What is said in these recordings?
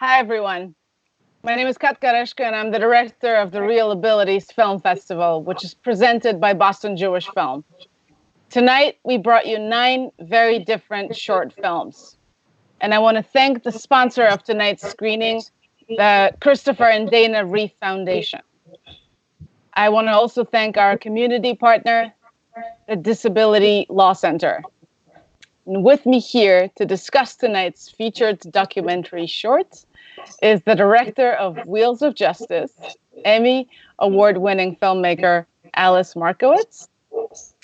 Hi, everyone. My name is Katka, Reszke, and I'm the director of the ReelAbililities Film Festival, which is presented by Boston Jewish Film. Tonight, we brought you 9 very different short films. And I want to thank the sponsor of tonight's screening, the Christopher and Dana Reef Foundation. I want to also thank our community partner, the Disability Law Center. And with me here to discuss tonight's featured documentary shorts is the director of Wheels of Justice, Emmy award-winning filmmaker Alice Markowitz.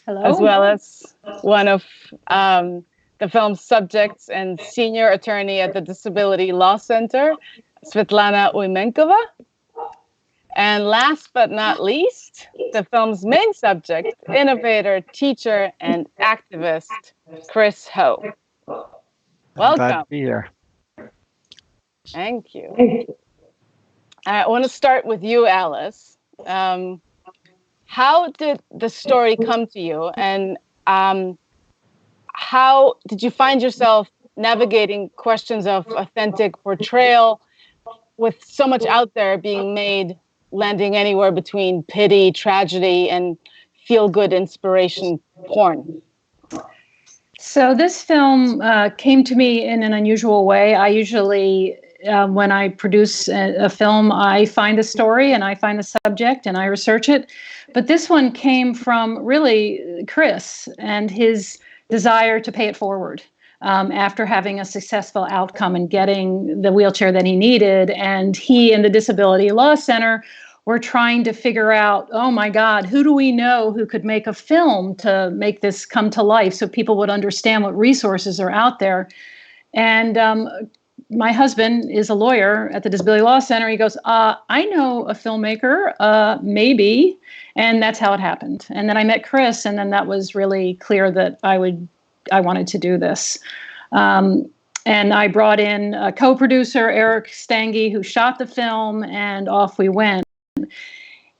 Hello. As well as one of the film's subjects and senior attorney at the Disability Law Center, Svetlana Uimenkova. And last but not least, the film's main subject, innovator, teacher, and activist, Chris Hoeh. Welcome. Glad to be here. Thank you. I want to start with you, Alice. How did the story come to you, and how did you find yourself navigating questions of authentic portrayal with so much out there being made, landing anywhere between pity, tragedy, and feel-good inspiration porn? So this film came to me in an unusual way. I usually, when I produce a film, I find a story and I find the subject and I research it. But this one came from really Chris and his desire to pay it forward after having a successful outcome and getting the wheelchair that he needed. And he and the Disability Law Center were trying to figure out, oh my God, who do we know who could make a film to make this come to life so people would understand what resources are out there? And my husband is a lawyer at the Disability Law Center. He goes, I know a filmmaker, maybe. And that's how it happened. And then I met Chris, and then that was really clear that I wanted to do this. And I brought in a co-producer, Eric Stange, who shot the film, and off we went.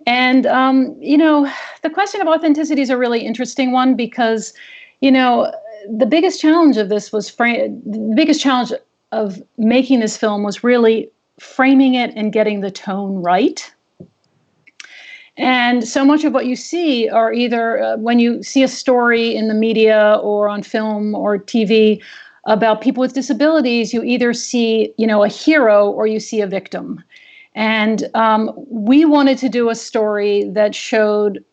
And, the question of authenticity is a really interesting one because, the biggest challenge of this was the biggest challenge of making this film was really framing it and getting the tone right. And so much of what you see are either when you see a story in the media or on film or TV about people with disabilities, you either see, a hero or you see a victim. And we wanted to do a story that showed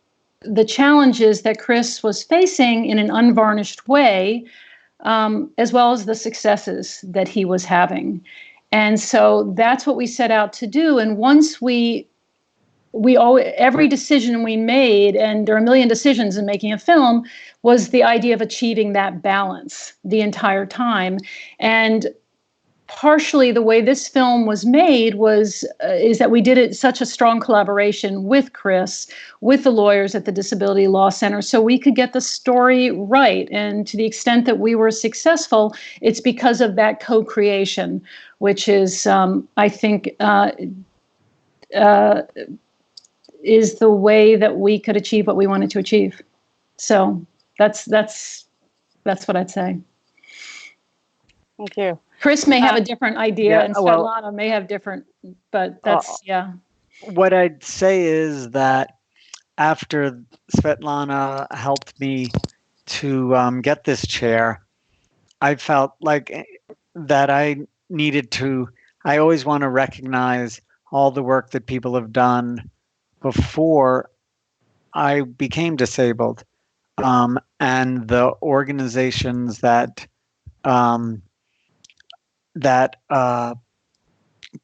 the challenges that Chris was facing in an unvarnished way, as well as the successes that he was having. And so that's what we set out to do. And once every decision we made, and there are a million decisions in making a film, was the idea of achieving that balance the entire time. And partially the way this film was made is that we did it such a strong collaboration with Chris, with the lawyers at the Disability Law Center, so we could get the story right. And to the extent that we were successful, it's because of that co-creation, which is, I think, is the way that we could achieve what we wanted to achieve. So that's what I'd say. Thank you. Chris may have a different idea, and Svetlana may have different, but that's, yeah. What I'd say is that after Svetlana helped me to get this chair, I felt like that I always want to recognize all the work that people have done before I became disabled, and the organizations that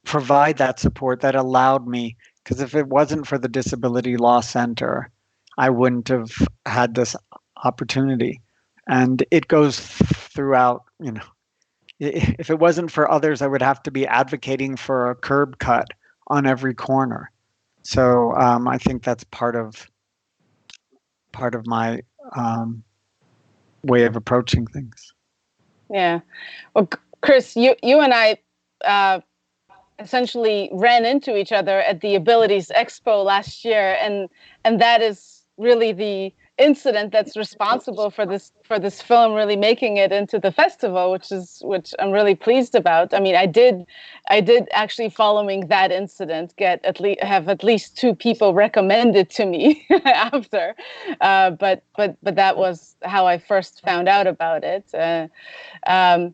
provide that support, that allowed me, because if it wasn't for the Disability Law Center, I wouldn't have had this opportunity. And it goes throughout, if it wasn't for others, I would have to be advocating for a curb cut on every corner. So I think that's part of my way of approaching things. Yeah. Well, Chris, you and I essentially ran into each other at the Abilities Expo last year, and that is really the incident that's responsible for this film really making it into the festival, which I'm really pleased about. I mean, I did actually, following that incident, have at least 2 people recommended to me after, but that was how I first found out about it. I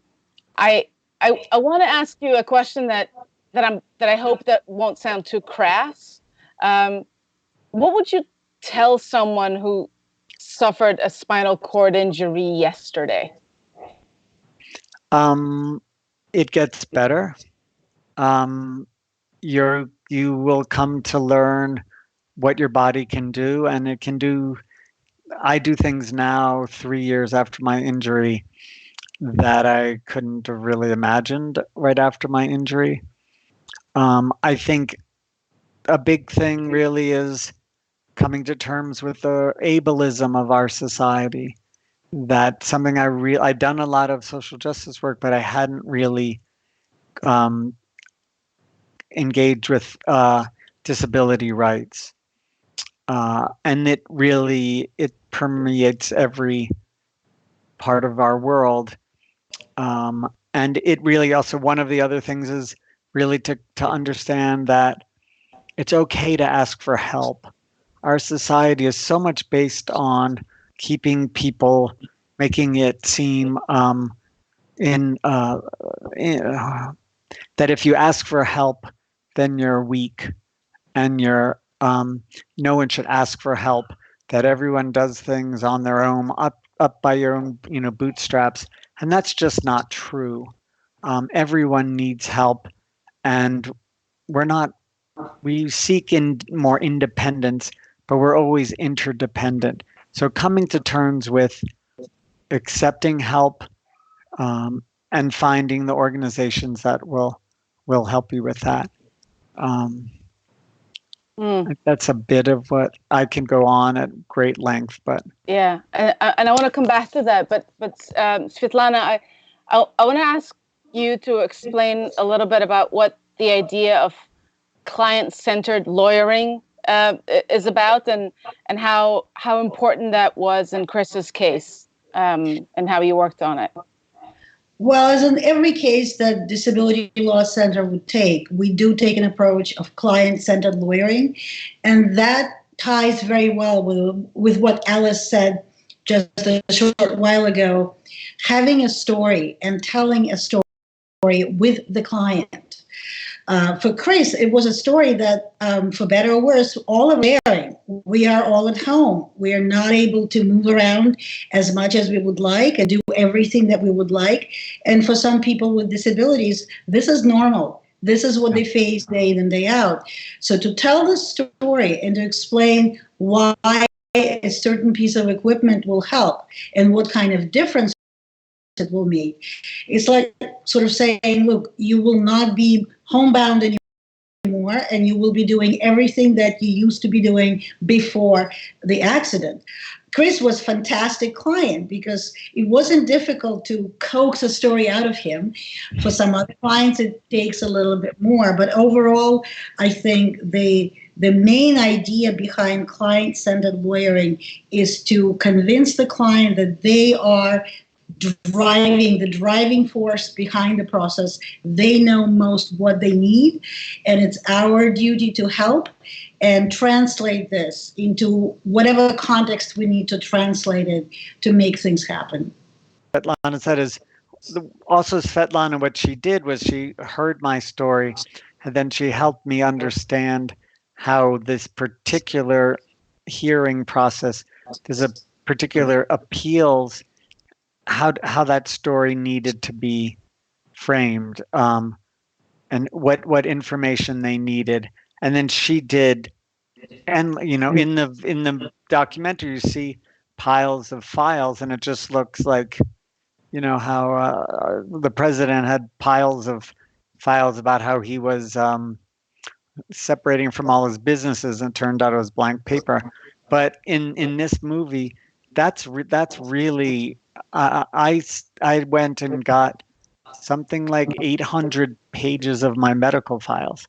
want to ask you a question that I hope that won't sound too crass. What would you tell someone who suffered a spinal cord injury yesterday? It gets better. You will come to learn what your body can do, and it can do. I do things now, 3 years after my injury, that I couldn't have really imagined right after my injury. I think a big thing really is coming to terms with the ableism of our society. That's something I'd done a lot of social justice work, but I hadn't really engaged with disability rights. And it permeates every part of our world. And it really also, one of the other things is really to understand that it's okay to ask for help. Our society is so much based on keeping people, making it seem that if you ask for help, then you're weak, and no one should ask for help. That everyone does things on their own, up by your own, bootstraps, and that's just not true. Everyone needs help, and we seek more independence, but we're always interdependent. So coming to terms with accepting help, and finding the organizations that will help you with that. That's a bit of what I can go on at great length, but yeah, and I want to come back to that, but Svetlana, I want to ask you to explain a little bit about what the idea of client-centered lawyering is about, and how important that was in Chris's case, and how you worked on it. Well, as in every case that Disability Law Center would take, we do take an approach of client-centered lawyering, and that ties very well with what Alice said just a short while ago. Having a story and telling a story with the client. For Chris, it was a story that, for better or worse, all are wearing. We are all at home. We are not able to move around as much as we would like and do everything that we would like. And for some people with disabilities, this is normal. This is what they face day in and day out. So to tell the story and to explain why a certain piece of equipment will help and what kind of difference it will make. It's like sort of saying, look, you will not be homebound anymore, and you will be doing everything that you used to be doing before the accident. Chris was a fantastic client because it wasn't difficult to coax a story out of him. For some other clients, it takes a little bit more. But overall, I think the main idea behind client-centered lawyering is to convince the client that they are the driving force behind the process. They know most what they need, and it's our duty to help and translate this into whatever context we need to translate it to make things happen. Svetlana said also Svetlana, what she did was she heard my story, and then she helped me understand how this particular hearing process, there's a particular appeals, how that story needed to be framed, and what information they needed, and then she did, and in the documentary you see piles of files, and it just looks like how the president had piles of files about how he was separating from all his businesses, and it turned out it was blank paper. But in this movie, that's really I went and got something like 800 pages of my medical files,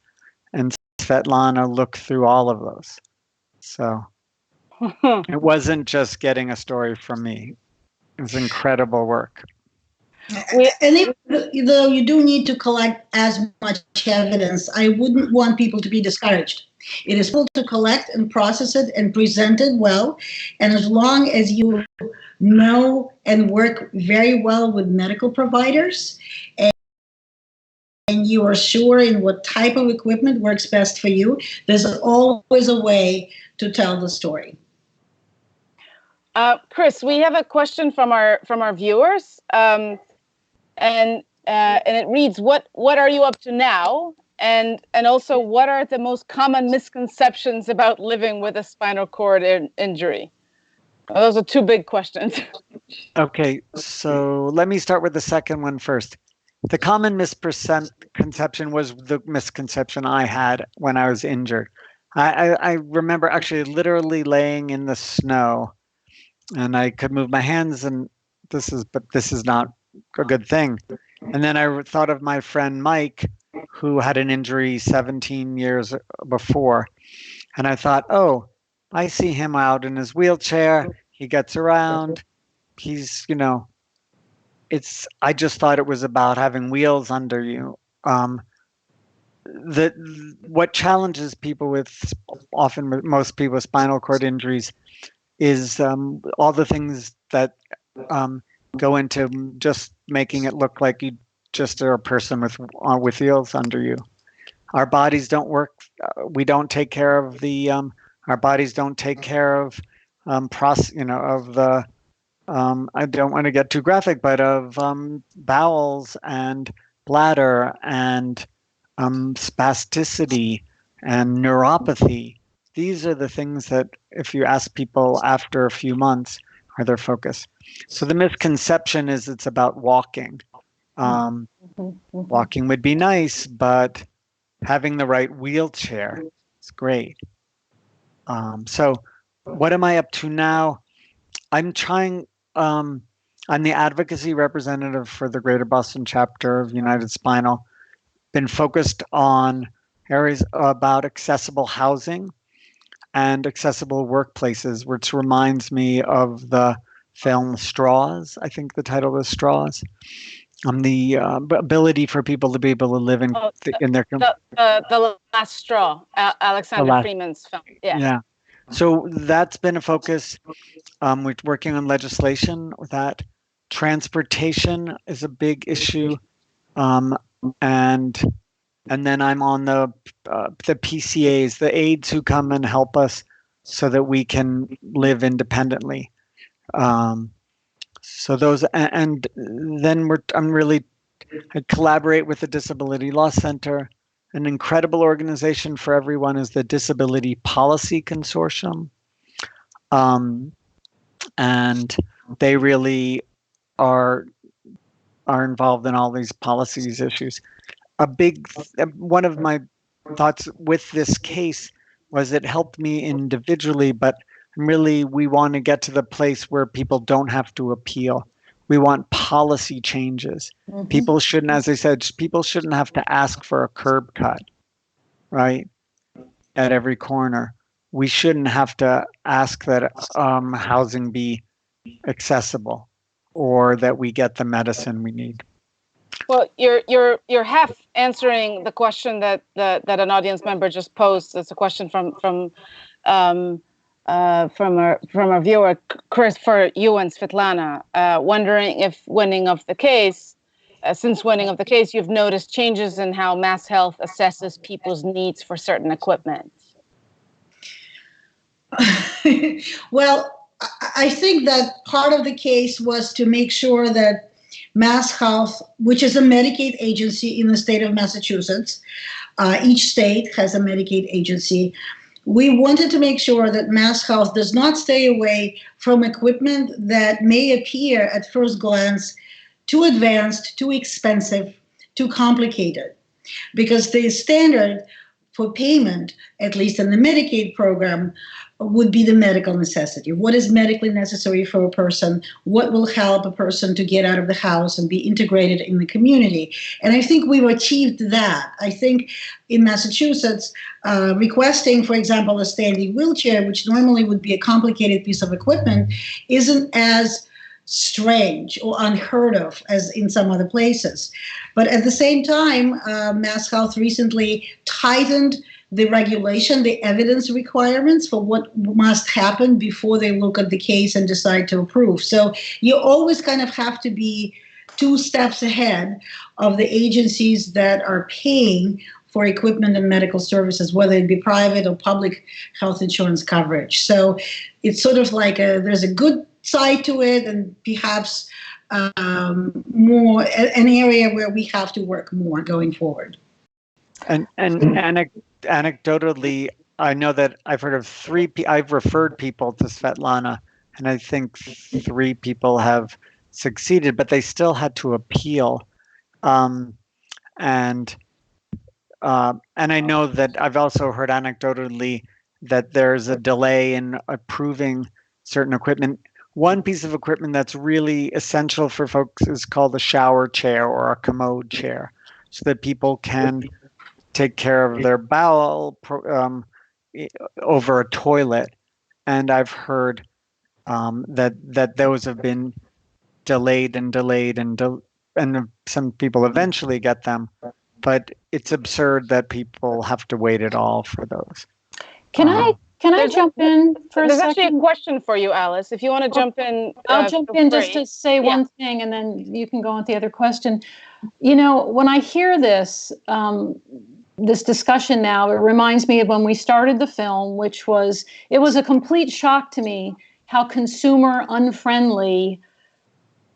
and Svetlana looked through all of those. So It wasn't just getting a story from me. It was incredible work. And even though you do need to collect as much evidence, I wouldn't want people to be discouraged. It is possible to collect and process it and present it well. And as long as you know and work very well with medical providers and you are sure in what type of equipment works best for you, there's always a way to tell the story. Chris, we have a question from our viewers, and it reads, "What are you up to now? And also, what are the most common misconceptions about living with a spinal cord injury?" Well, those are two big questions. Okay, so let me start with the second one first. The common misconception was the misconception I had when I was injured. I remember actually literally laying in the snow, and I could move my hands, and this is not a good thing. And then I thought of my friend Mike, who had an injury 17 years before, and I thought, oh, I see him out in his wheelchair. He gets around. He's, I just thought it was about having wheels under you. What challenges people with, often most people with spinal cord injuries, is all the things that go into just making it look like you just are a person with wheels under you. Our bodies don't work. We don't take care of the. Our bodies don't take care of of the. I don't want to get too graphic, but of bowels and bladder and spasticity and neuropathy. These are the things that, if you ask people after a few months, are their focus. So the misconception is it's about walking. Walking would be nice, but having the right wheelchair is great. So what am I up to now? I'm trying, I'm the advocacy representative for the Greater Boston chapter of United Spinal. Been focused on areas about accessible housing and accessible workplaces, which reminds me of the film Straws. I think the title was Straws. The ability for people to be able to live in their... The Last Straw, Alexander Freeman's film. Yeah. So that's been a focus. We're working on legislation with that. Transportation is a big issue. And then I'm on the PCAs, the aides who come and help us so that we can live independently. So those, and then I collaborate with the Disability Law Center. An incredible organization for everyone is the Disability Policy Consortium. And they really are involved in all these policies issues. One of my thoughts with this case was it helped me individually, but really we want to get to the place where people don't have to appeal. We want policy changes. Mm-hmm. People shouldn't, as I said, people shouldn't have to ask for a curb cut, right? At every corner. We shouldn't have to ask that housing be accessible or that we get the medicine we need. Well, you're half answering the question that an audience member just posed. It's a question from our viewer, Chris, for you and Svetlana, wondering if since winning of the case, you've noticed changes in how Mass Health assesses people's needs for certain equipment. Well, I think that part of the case was to make sure that Mass Health, which is a Medicaid agency in the state of Massachusetts, each state has a Medicaid agency. We wanted to make sure that Mass Health does not stay away from equipment that may appear at first glance too advanced, too expensive, too complicated. Because the standard for payment, at least in the Medicaid program, would be the medical necessity. What is medically necessary for a person? What will help a person to get out of the house and be integrated in the community? And I think we've achieved that. I think in Massachusetts, requesting, for example, a standing wheelchair, which normally would be a complicated piece of equipment, isn't as strange or unheard of as in some other places. But at the same time, Mass Health recently tightened the regulation, the evidence requirements for what must happen before they look at the case and decide to approve. So you always kind of have to be 2 steps ahead of the agencies that are paying for equipment and medical services, whether it be private or public health insurance coverage. So it's sort of like there's a good side to it, and perhaps more an area where we have to work more going forward. And anecdotally, I know that I've heard of 3. I've referred people to Svetlana, and I think 3 people have succeeded, but they still had to appeal. And I know that I've also heard anecdotally that there's a delay in approving certain equipment. One piece of equipment that's really essential for folks is called a shower chair or a commode chair, so that people can take care of their bowel over a toilet. And I've heard that those have been delayed, and some people eventually get them, but it's absurd that people have to wait at all for those. Can I jump in for a second? There's actually a question for you, Alice. If you want to jump in, I'll jump in just to say one thing, and then you can go on with the other question. You know, when I hear this discussion now, it reminds me of when we started the film, it was a complete shock to me how consumer unfriendly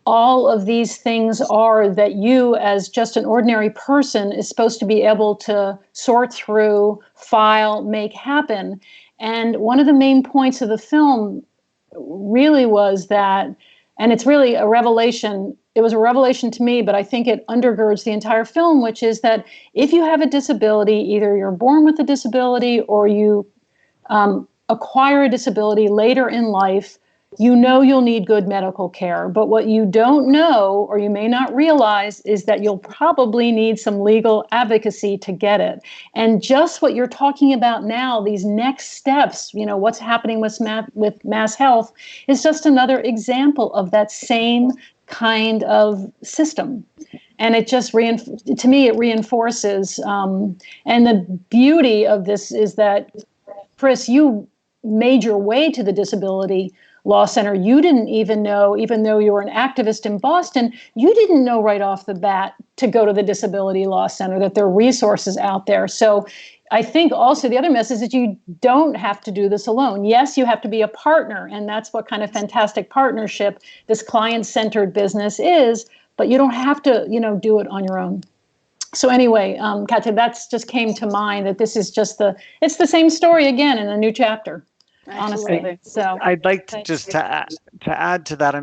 all of these things are that you, as just an ordinary person, is supposed to be able to sort through, file, make happen. And one of the main points of the film really was that, and it's really a revelation, it was a revelation to me, but I think it undergirds the entire film, which is that if you have a disability, either you're born with a disability or you acquire a disability later in life, you know you'll need good medical care. But what you don't know, or you may not realize, is that you'll probably need some legal advocacy to get it. And just what you're talking about now, these next steps, you know, what's happening with Mass Health, is just another example of that same kind of system. And it just, to me, it reinforces. And the beauty of this is that, Chris, you made your way to the Disability Law Center. You didn't even know, even though you were an activist in Boston, you didn't know right off the bat to go to the Disability Law Center, that there are resources out there. So I think also the other message is that you don't have to do this alone. Yes, you have to be a partner, and that's what kind of fantastic partnership this client-centered business is, but you don't have to, you know, do it on your own. So anyway, Katka, that's just came to mind, that this is just it's the same story again in a new chapter. Absolutely. Honestly, so I'd like to just to add to that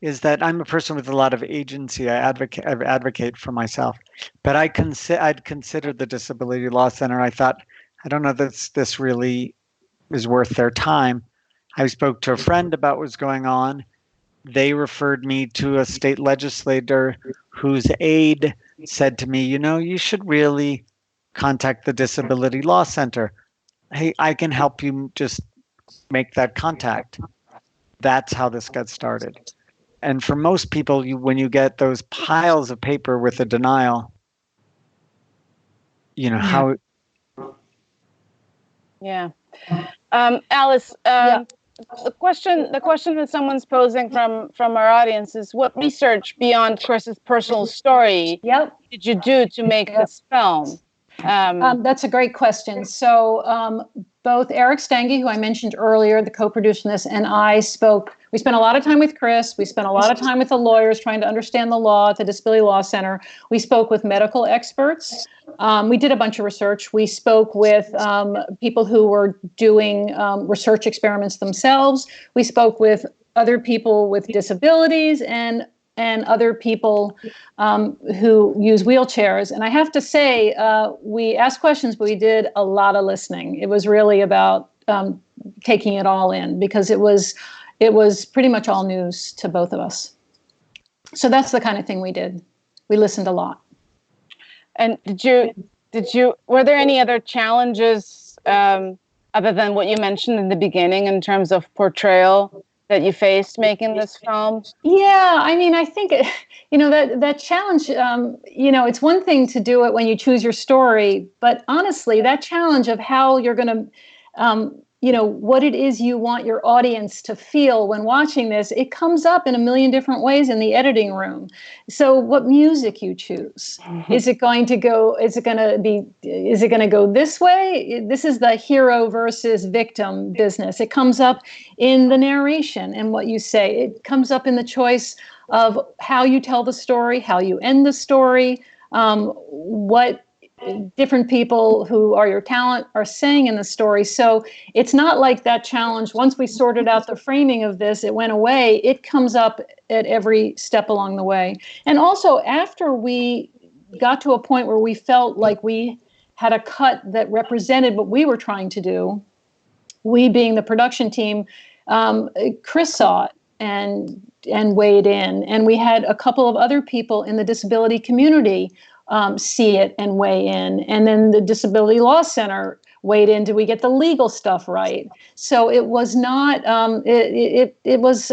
is that I'm a person with a lot of agency. I advocate for myself, but I'd considered the Disability Law Center. I thought, I don't know that this really is worth their time. I spoke to a friend about what's going on. They referred me to a state legislator whose aide said to me, you know, you should really contact the Disability Law Center. Hey, I can help you just make that contact. That's how this got started. And for most people, when you get those piles of paper with a denial, you know, how. Yeah. Alice, the question that someone's posing from our audience is, what research beyond Chris's personal story did you do to make this film? That's a great question. So both Eric Stange, who I mentioned earlier, the co-producer in this, and I spoke. We spent a lot of time with Chris. We spent a lot of time with the lawyers trying to understand the law at the Disability Law Center. We spoke with medical experts. We did a bunch of research. We spoke with people who were doing research experiments themselves. We spoke with other people with disabilities, and and other people who use wheelchairs. And I have to say, we asked questions, but we did a lot of listening. It was really about taking it all in, because it was pretty much all news to both of us. So that's the kind of thing we did. We listened a lot. And were there any other challenges other than what you mentioned in the beginning in terms of portrayal that you faced making this film? Yeah, I mean, I think, that challenge, it's one thing to do it when you choose your story, but honestly, that challenge of how you're going to, what it is you want your audience to feel when watching this, it comes up in a million different ways in the editing room. So what music you choose, is it going to go this way? This is the hero versus victim business. It comes up in the narration and what you say. It comes up in the choice of how you tell the story, how you end the story, what different people who are your talent are saying in the story. So it's not like that challenge, once we sorted out the framing of this, it went away. It comes up at every step along the way. And also, after we got to a point where we felt like we had a cut that represented what we were trying to do, we being the production team, Chris saw it and weighed in. And we had a couple of other people in the disability community see it and weigh in. And then the Disability Law Center weighed in. Did we get the legal stuff right? So it was not, it was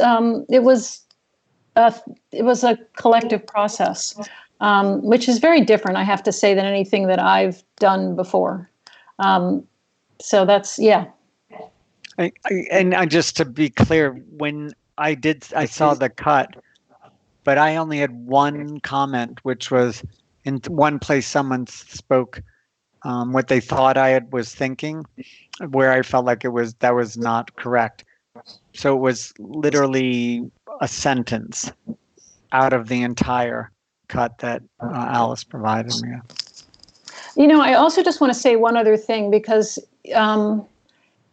a collective process, which is very different, I have to say, than anything that I've done before. So that's, yeah. And just to be clear, when I saw the cut, but I only had one comment, which was in one place someone spoke what they thought I was thinking, where I felt like that was not correct. So it was literally a sentence out of the entire cut that Alice provided me. I also just want to say one other thing, because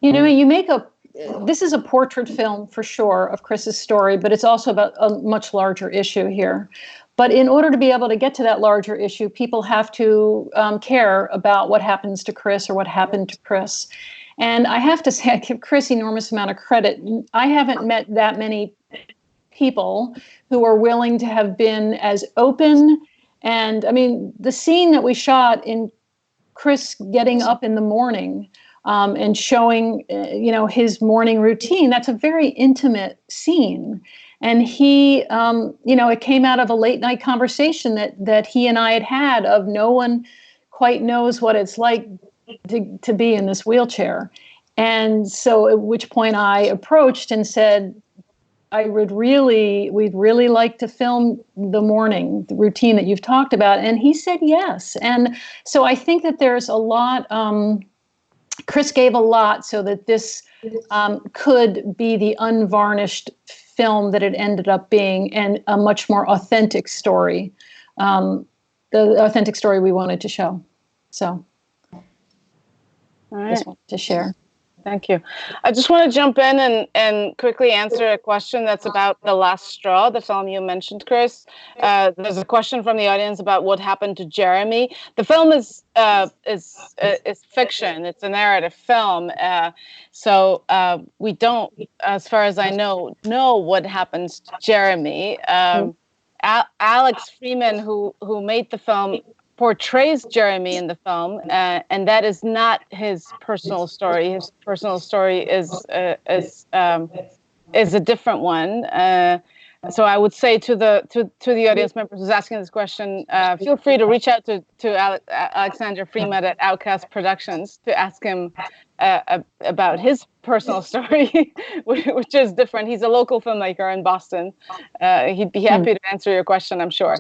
this is a portrait film for sure of Chris's story, but it's also about a much larger issue here. But in order to be able to get to that larger issue, people have to care about what happens to Chris or what happened to Chris. And I have to say, I give Chris enormous amount of credit. I haven't met that many people who are willing to have been as open. And I mean, the scene that we shot in Chris getting up in the morning and showing, his morning routine, that's a very intimate scene. And he, it came out of a late night conversation that he and I had of no one quite knows what it's like to be in this wheelchair. And so at which point I approached and said, we'd really like to film the morning routine that you've talked about. And he said yes. And so I think that there's a lot, Chris gave a lot so that this could be the unvarnished film that it ended up being, and a much more authentic story, the authentic story we wanted to show. So all right. Just wanted to share. Thank you. I just want to jump in and quickly answer a question that's about The Last Straw, the film you mentioned, Chris. There's a question from the audience about what happened to Jeremy. The film is fiction. It's a narrative film. So we don't, as far as I know what happens to Jeremy. Alex Freeman, who made the film, portrays Jeremy in the film, and that is not his personal story. His personal story is a different one. So I would say to the audience members who's asking this question, feel free to reach out to Alexander Freeman at Outcast Productions to ask him about his personal story, which is different. He's a local filmmaker in Boston. He'd be happy to answer your question, I'm sure.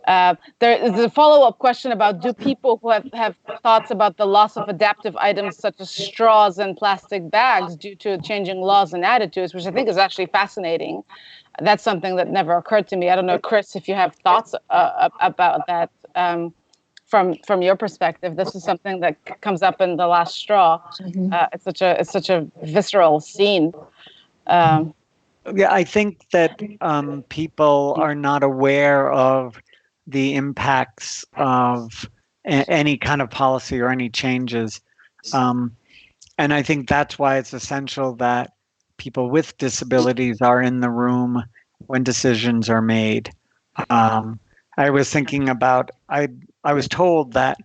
There is a follow-up question about, do people who have thoughts about the loss of adaptive items such as straws and plastic bags due to changing laws and attitudes, which I think is actually fascinating. That's something that never occurred to me. I don't know, Chris, if you have thoughts about that from your perspective. This is something that comes up in The Last Straw. It's such a visceral scene. But Yeah, I think that people are not aware of the impacts of any kind of policy or any changes. Um, and I think that's why it's essential that people with disabilities are in the room when decisions are made. I was thinking about, I was told that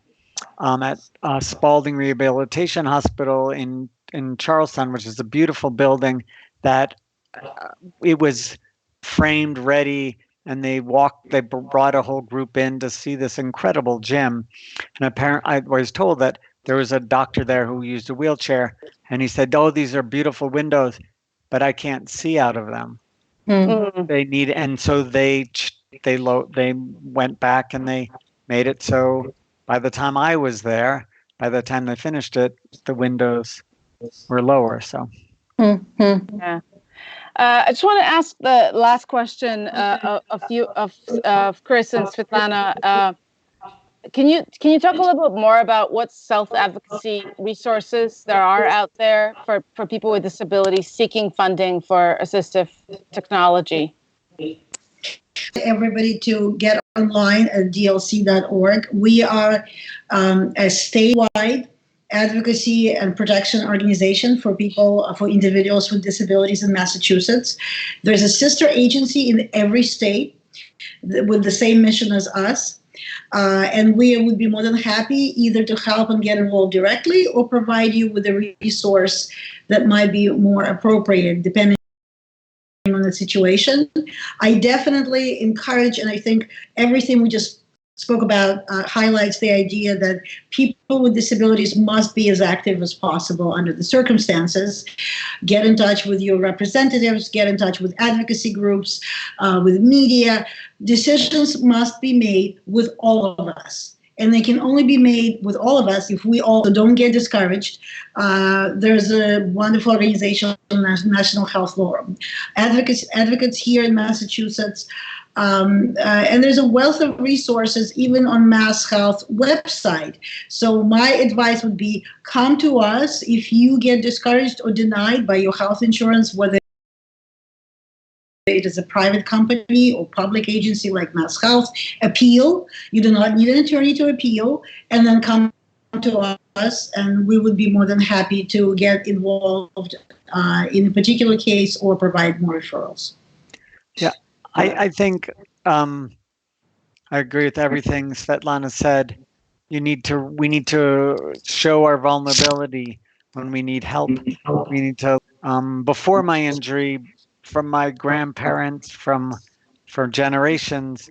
at Spalding Rehabilitation Hospital in Charlestown, which is a beautiful building, that it was framed ready, and they brought a whole group in to see this incredible gym. And apparently I was told that there was a doctor there who used a wheelchair, and he said, oh, these are beautiful windows, but I can't see out of them. Mm. They need, and so they went back and they made it so by the time I was there, by the time they finished it, the windows were lower. So Yeah. I just want to ask the last question of Chris and Svetlana. Can you talk a little bit more about what self-advocacy resources there are out there for people with disabilities seeking funding for assistive technology? Everybody to get online at dlc.org. We are a statewide advocacy and protection organization for individuals with disabilities in Massachusetts. There's a sister agency in every state with the same mission as us. And we would be more than happy either to help and get involved directly or provide you with a resource that might be more appropriate, depending on the situation. I definitely encourage, and I think everything we just spoke about highlights the idea that people with disabilities must be as active as possible under the circumstances. Get in touch with your representatives, get in touch with advocacy groups, with media. Decisions must be made with all of us. And they can only be made with all of us if we all don't get discouraged. There's a wonderful organization, National Health Law Advocates here in Massachusetts. And there's a wealth of resources even on Mass Health website. So my advice would be come to us if you get discouraged or denied by your health insurance, whether it is a private company or public agency like Mass Health. Appeal. You do not need an attorney to appeal, and then come to us, and we would be more than happy to get involved in a particular case or provide more referrals. yeah, I think I agree with everything Svetlana said. We need to show our vulnerability when we need help. We need to, before my injury, from my grandparents, for generations,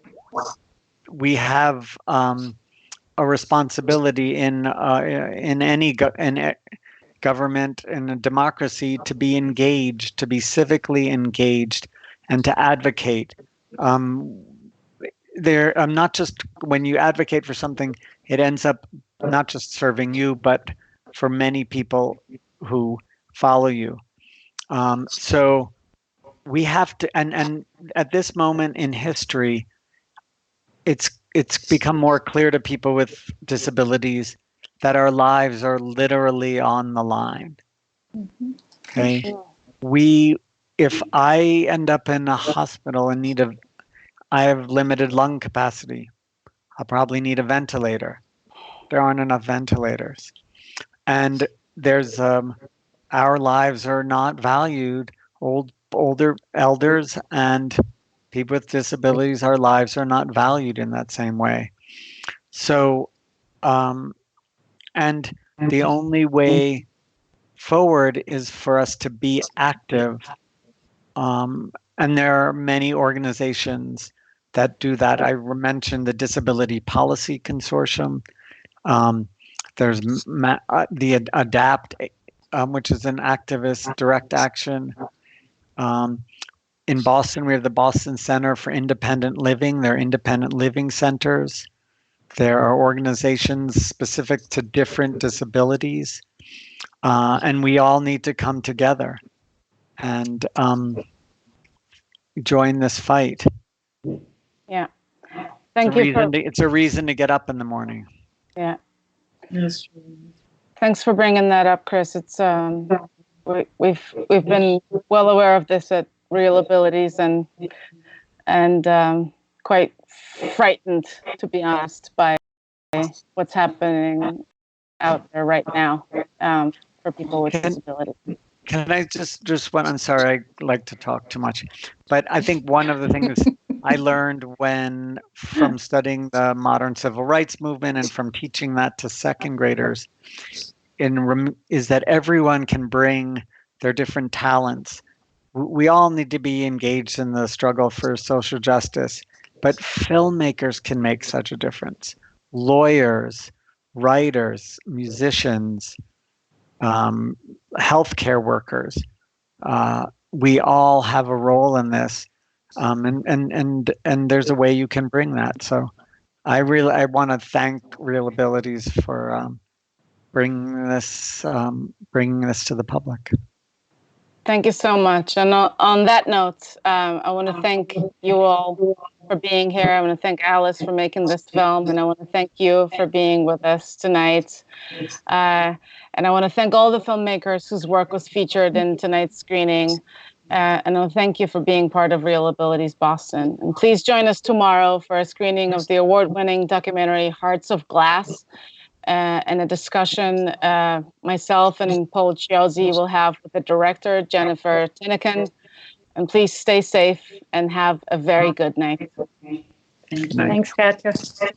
we have a responsibility in any government, in a democracy, to be engaged, to be civically engaged, and to advocate. Not just when you advocate for something, it ends up not just serving you, but for many people who follow you. So we have to, and at this moment in history, it's become more clear to people with disabilities that our lives are literally on the line. Okay, if I end up in a hospital in need of, I have limited lung capacity, I'll probably need a ventilator. There aren't enough ventilators, and there's our lives are not valued. Older elders and people with disabilities, our lives are not valued in that same way. So, and the only way forward is for us to be active. And there are many organizations that do that. I mentioned the Disability Policy Consortium. There's the ADAPT, which is an activist direct action. In Boston, we have the Boston Center for Independent Living. They're independent living centers. There are organizations specific to different disabilities. And we all need to come together and join this fight. Yeah. Thank you. It's a reason to get up in the morning. Yeah. Yes. Thanks for bringing that up, Chris. It's we've been well aware of this at ReelAbilities and quite frightened, to be honest, by what's happening out there right now for people with disabilities. Can I just one? I'm sorry, I like to talk too much, but I think one of the things I learned from studying the modern civil rights movement and from teaching that to second graders is that everyone can bring their different talents. We all need to be engaged in the struggle for social justice, but filmmakers can make such a difference. Lawyers, writers, musicians, healthcare workers. We all have a role in this, and there's a way you can bring that. So, I want to thank ReelAbilities for bringing this to the public. Thank you so much. And on that note, I want to thank you all for being here. I want to thank Alice for making this film, and I want to thank you for being with us tonight. And I want to thank all the filmmakers whose work was featured in tonight's screening. And I thank you for being part of ReelAbilties Boston. And please join us tomorrow for a screening of the award-winning documentary Hearts of Glass, and a discussion myself and Paul Chiozzi will have with the director, Jennifer Tinnican. And please stay safe and have a very good night. Good night. Thanks, Katka.